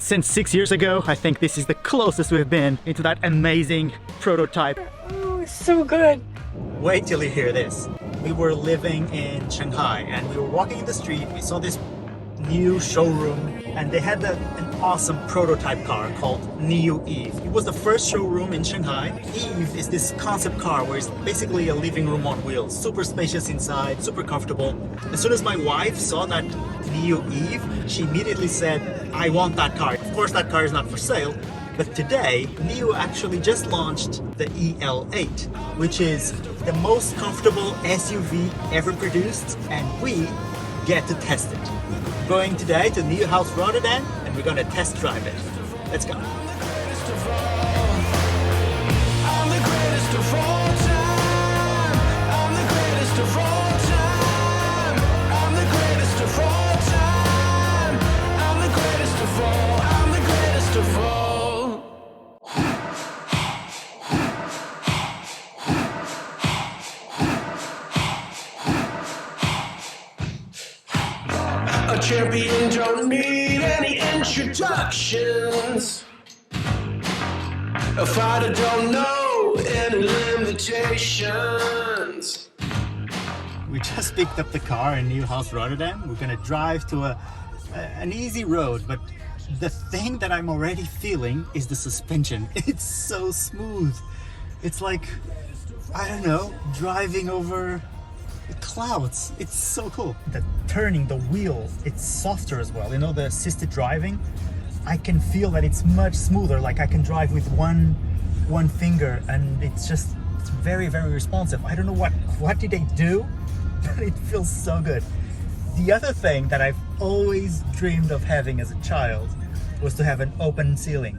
Since 6 years ago, I think this is the closest we've been into that amazing prototype. Oh, it's so good. Wait till you hear this. We were living in Shanghai and we were walking in the street. We saw this new showroom and they had an awesome prototype car called NIO EVE. It was the first showroom in Shanghai. EVE is this concept car where it's basically a living room on wheels. Super spacious inside, super comfortable. As soon as my wife saw that NIO EVE, she immediately said, I want that car. Of course that car is not for sale. But today, NIO actually just launched the EL8, which is the most comfortable SUV ever produced, and we get to test it. We're going today to NIO House Rotterdam, and we're going to test drive it. Let's go. A champion don't need any introductions. A fighter don't know any limitations. We just picked up the car in NIO House Rotterdam. We're gonna drive to an easy road, but the thing that I'm already feeling is the suspension. It's so smooth. It's like, I don't know, driving over the clouds. It's so cool. The turning, the wheel, it's softer as well. You know, the assisted driving, I can feel that it's much smoother. Like I can drive with one finger and it's very, very responsive. I don't know what did they do, but it feels so good. The other thing that I've always dreamed of having as a child was to have an open ceiling.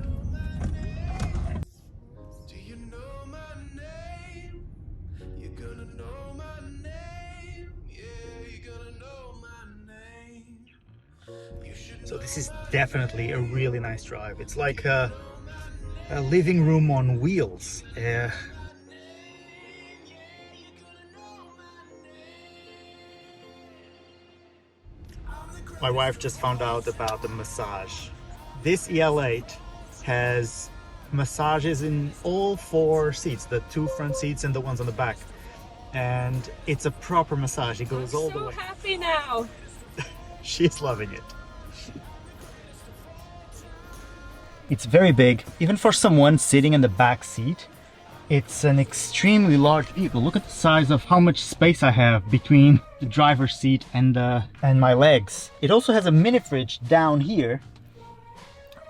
So this is definitely a really nice drive. It's like a living room on wheels. My wife just found out about the massage. This EL8 has massages in all 4 seats, the 2 front seats and the ones on the back. And it's a proper massage. It goes all the way. I'm so happy now. She's loving it. It's very big, even for someone sitting in the back seat. It's an extremely large vehicle. Look at the size of how much space I have between the driver's seat and my legs. It also has a mini fridge down here,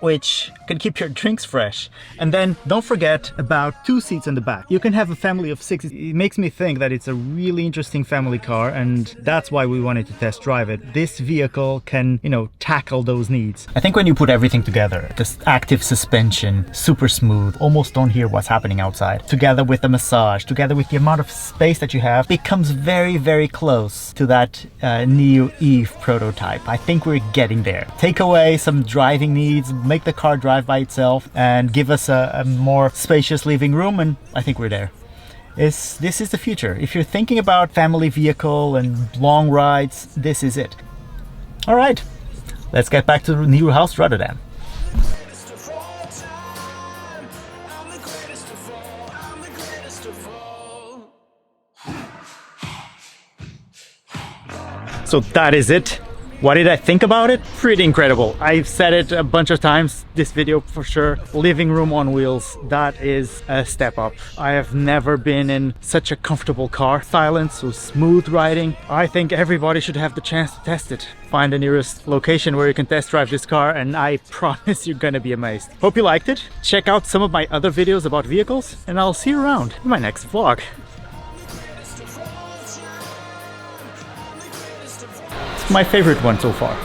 which can keep your drinks fresh. And then don't forget about 2 seats in the back. You can have a family of 6. It makes me think that it's a really interesting family car, and that's why we wanted to test drive it. This vehicle can, you know, tackle those needs. I think when you put everything together, this active suspension, super smooth, almost don't hear what's happening outside, together with the massage, together with the amount of space that you have, it comes very, very close to that NIO EVE prototype. I think we're getting there. Take away some driving needs, make the car drive by itself and give us a more spacious living room, and I think we're there. This is the future. If you're thinking about family vehicle and long rides, this is it. All right, let's get back to NIO House Rotterdam. So that is it. What did I think about it? Pretty incredible. I've said it a bunch of times, this video for sure. Living room on wheels, that is a step up. I have never been in such a comfortable car. Silent, so smooth riding. I think everybody should have the chance to test it. Find the nearest location where you can test drive this car, and I promise you're gonna be amazed. Hope you liked it. Check out some of my other videos about vehicles, and I'll see you around in my next vlog. My favorite one so far.